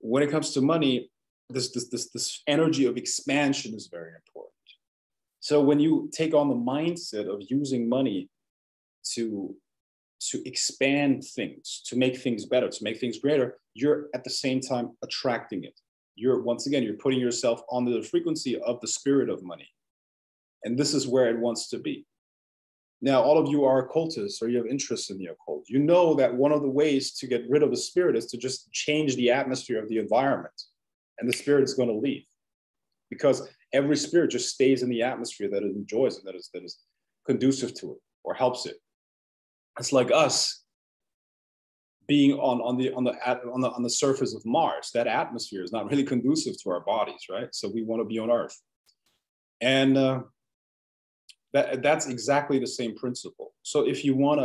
when it comes to money, this energy of expansion is very important. So when you take on the mindset of using money to expand things, to make things better, to make things greater, you're at the same time attracting it. You're once again, you're putting yourself onto the frequency of the spirit of money. And this is where it wants to be. Now, all of you are occultists or you have interest in the occult. You know that one of the ways to get rid of the spirit is to just change the atmosphere of the environment, and the spirit is going to leave, because every spirit just stays in the atmosphere that it enjoys and that is conducive to it or helps it. It's like us being on the surface of Mars. That atmosphere is not really conducive to our bodies, right? So we want to be on Earth, and that's exactly the same principle. So if you want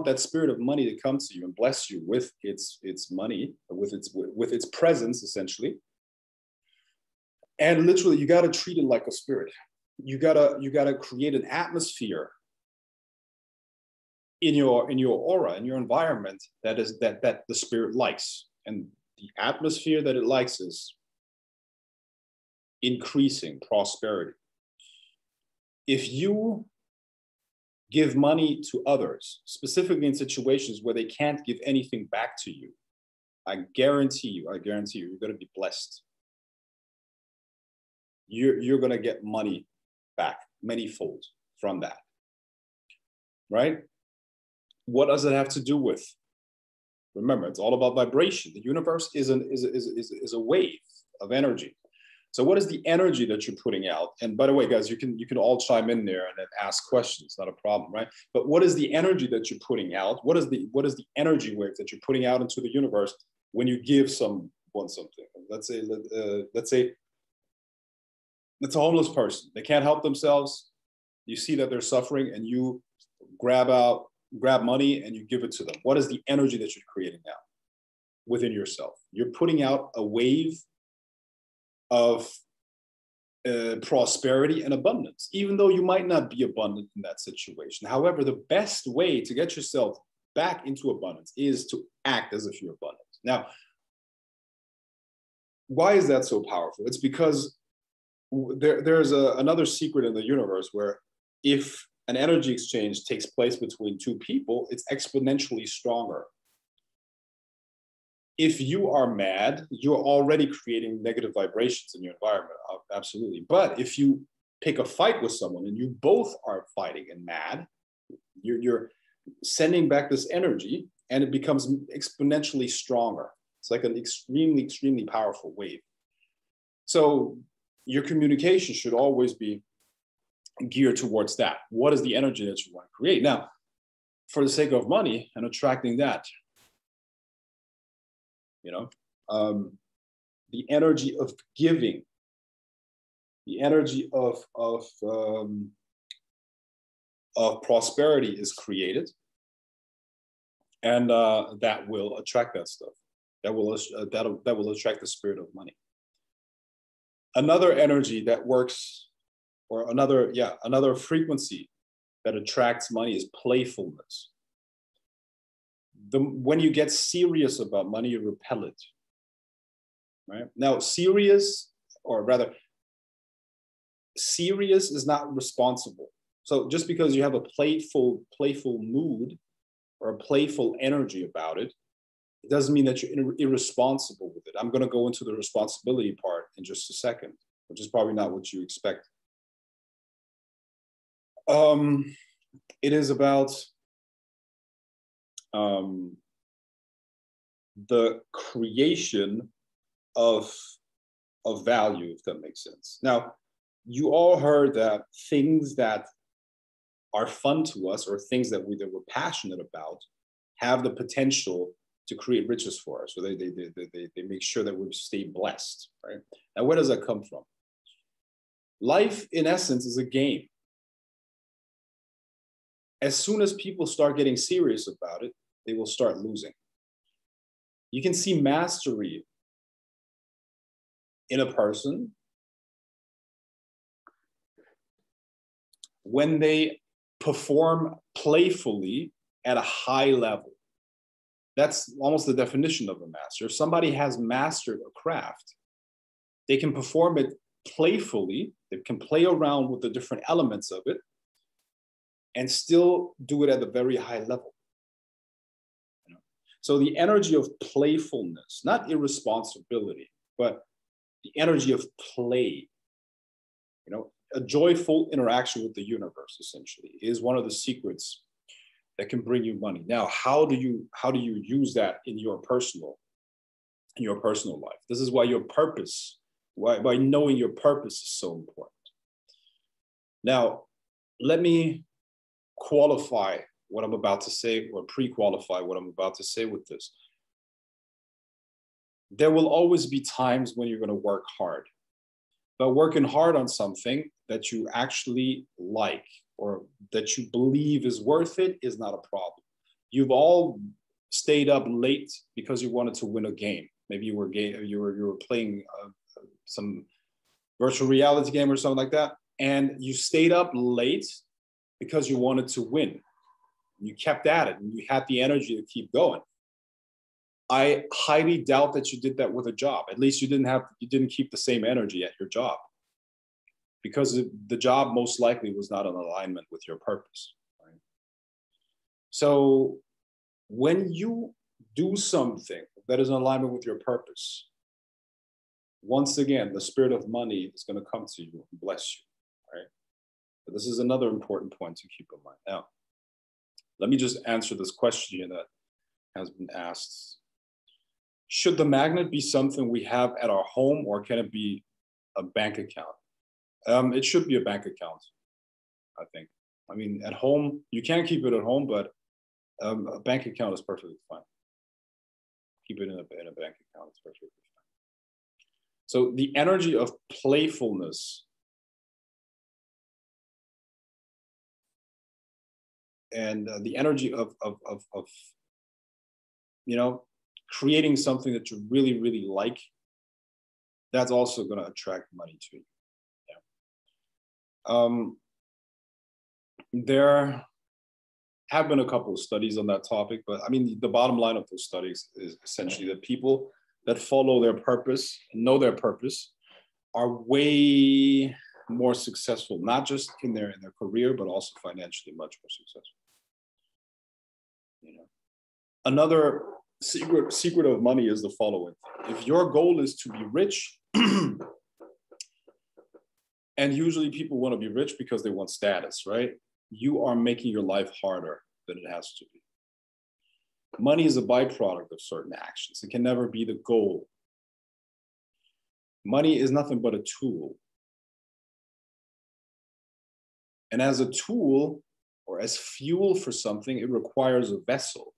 that spirit of money to come to you and bless you with its money, with its presence, essentially, and literally, you got to treat it like a spirit. You gotta create an atmosphere in your aura, in your environment, that the spirit likes, and the atmosphere that it likes is increasing prosperity. If you give money to others, specifically in situations where they can't give anything back to you, I guarantee you, you're going to be blessed. You're going to get money back manyfold from that, right? What does it have to do with? Remember, it's all about vibration. The universe is a wave of energy. So what is the energy that you're putting out? And by the way, guys, you can all chime in there and then ask questions, not a problem, right? But what is the energy that you're putting out? What is the energy wave that you're putting out into the universe when you give someone something? Let's say it's a homeless person. They can't help themselves. You see that they're suffering, and you grab money and you give it to them. What is the energy that you're creating now within yourself? You're putting out a wave of prosperity and abundance, even though you might not be abundant in that situation. However, the best way to get yourself back into abundance is to act as if you're abundant. Now, why is that so powerful? It's because there's another secret in the universe where if an energy exchange takes place between two people, it's exponentially stronger. If you are mad, you're already creating negative vibrations in your environment, absolutely. But if you pick a fight with someone and you both are fighting and mad, you're sending back this energy, and it becomes exponentially stronger. It's like an extremely, extremely powerful wave. So your communication should always be geared towards that. What is the energy that you want to create? Now, for the sake of money and attracting that, the energy of giving, the energy of prosperity is created, and that will attract that stuff. That will attract the spirit of money. Another energy that works, or another frequency that attracts money is playfulness. When you get serious about money, you repel it. Right? Now, serious is not responsible. So just because you have a playful mood or a playful energy about it, it doesn't mean that you're irresponsible with it. I'm going to go into the responsibility part in just a second, which is probably not what you expect. It is about the creation of value, if that makes sense. Now, you all heard that things that are fun to us, or things that we're passionate about, have the potential to create riches for us. So they make sure that we stay blessed, right? Now, where does that come from? Life, in essence, is a game. As soon as people start getting serious about it, they will start losing. You can see mastery in a person when they perform playfully at a high level. That's almost the definition of a master. If somebody has mastered a craft, they can perform it playfully, they can play around with the different elements of it, and still do it at a very high level. You know? So the energy of playfulness, not irresponsibility, but the energy of play, you know, a joyful interaction with the universe, essentially, is one of the secrets that can bring you money. Now, how do you use that in your personal life? This is why your purpose, why knowing your purpose is so important. Now, let me qualify what I'm about to say, or pre-qualify what I'm about to say with this. There will always be times when you're going to work hard, but working hard on something that you actually like or that you believe is worth it is not a problem. You've all stayed up late because you wanted to win a game. Maybe you were playing some virtual reality game or something like that, and you stayed up late because you wanted to win. You kept at it and you had the energy to keep going. I highly doubt that you did that with a job. At least you didn't keep the same energy at your job, because the job most likely was not in alignment with your purpose. Right? So when you do something that is in alignment with your purpose, once again, the spirit of money is going to come to you and bless you. Right? But this is another important point to keep in mind. Now, let me just answer this question that has been asked. Should the magnet be something we have at our home, or can it be a bank account? It should be a bank account, I think. I mean, at home, you can keep it at home, but a bank account is perfectly fine. Keep it in a bank account, it's perfectly fine. So the energy of playfulness and the energy of you know, creating something that you really, really like, that's also going to attract money to you. Yeah. There have been a couple of studies on that topic, but I mean, the bottom line of those studies is essentially that people that follow their purpose and know their purpose are way more successful, not just in their career, but also financially much more successful. You know, another secret of money is the following. If your goal is to be rich, and usually people want to be rich because they want status, right? You are making your life harder than it has to be. Money is a byproduct of certain actions. It can never be the goal. Money is nothing but a tool. And as a tool, or as fuel for something, it requires a vessel.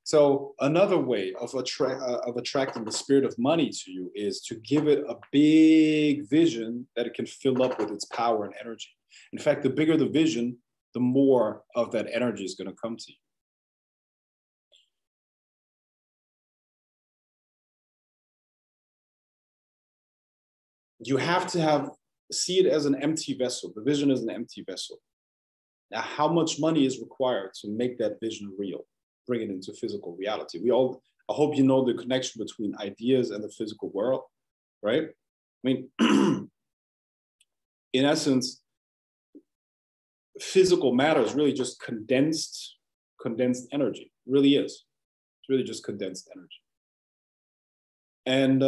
So another way of attracting the spirit of money to you is to give it a big vision that it can fill up with its power and energy. In fact, the bigger the vision, the more of that energy is going to come to you. You have to see it as an empty vessel. The vision is an empty vessel. Now, how much money is required to make that vision real? Bring it into physical reality. I hope you know the connection between ideas and the physical world, right? I mean, in essence, physical matter is really just condensed energy. It really is. It's really just condensed energy. And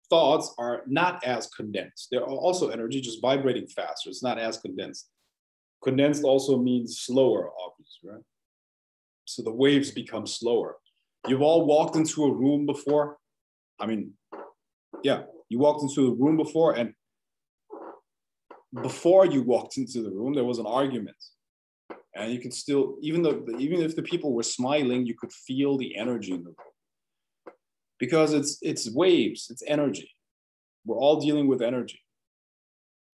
thoughts are not as condensed. They're also energy, just vibrating faster. It's not as condensed. Condensed also means slower, obviously, right? So the waves become slower. You've all walked into a room before. I mean, yeah, you walked into a room before, and before you walked into the room, there was an argument. And you could still, even if the people were smiling, you could feel the energy in the room. Because it's waves, it's energy. We're all dealing with energy.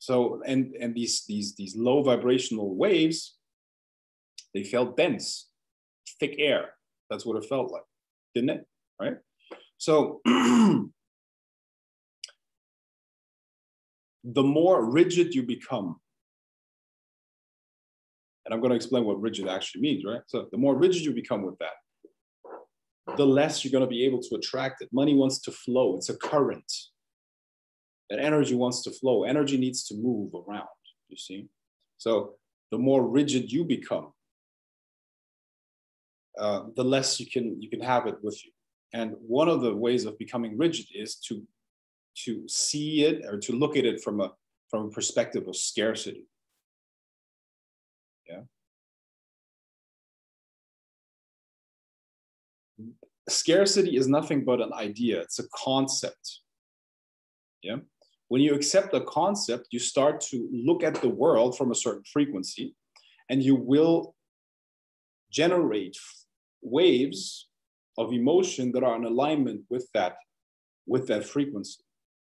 So, and these low vibrational waves, they felt dense, thick air. That's what it felt like, didn't it? Right? So the more rigid you become, And I'm going to explain what rigid actually means, right? So the more rigid you become with that, the less you're going to be able to attract it. Money wants to flow. It's a current. That energy wants to flow. Energy needs to move around, you see? So the more rigid you become, the less you can have it with you. And one of the ways of becoming rigid is to see it or to look at it from a perspective of scarcity. Yeah. Scarcity is nothing but an idea. It's a concept. Yeah. When you accept a concept, you start to look at the world from a certain frequency, and you will generate waves of emotion that are in alignment with that frequency.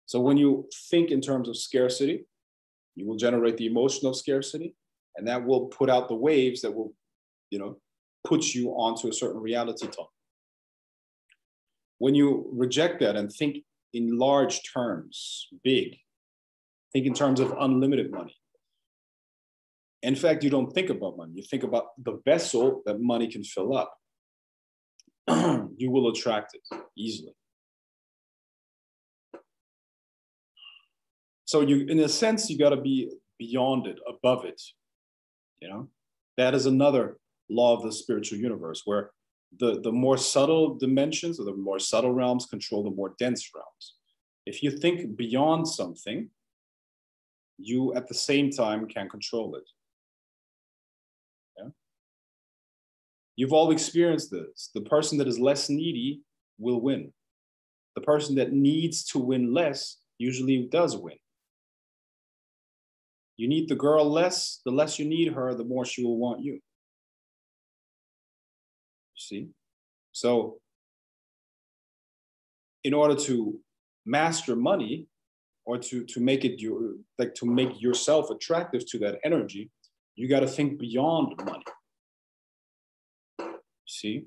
So when you think in terms of scarcity, you will generate the emotion of scarcity, and that will put out the waves that will, put you onto a certain reality tone. When you reject that and think in large terms, big, think in terms of unlimited money. In fact, you don't think about money. You think about the vessel that money can fill up. You will attract it easily. So in a sense, you got to be beyond it, above it. That is another law of the spiritual universe, where the more subtle dimensions or the more subtle realms control the more dense realms. If you think beyond something, you at the same time can control it. Yeah? You've all experienced this. The person that is less needy will win. The person that needs to win less usually does win. You need the girl less, the less you need her, the more she will want you. See? So in order to master money, or to make it to make yourself attractive to that energy, you got to think beyond money. See?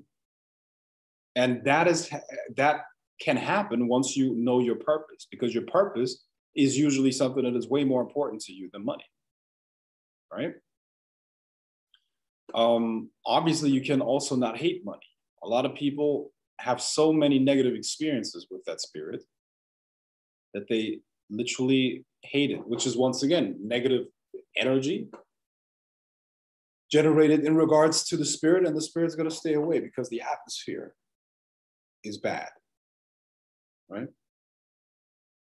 And that can happen once you know your purpose, because your purpose is usually something that is way more important to you than money, right? Obviously, you can also not hate money. A lot of people have so many negative experiences with that spirit that they literally hate it, which is, once again, negative energy generated in regards to the spirit, and the spirit's going to stay away because the atmosphere is bad, right?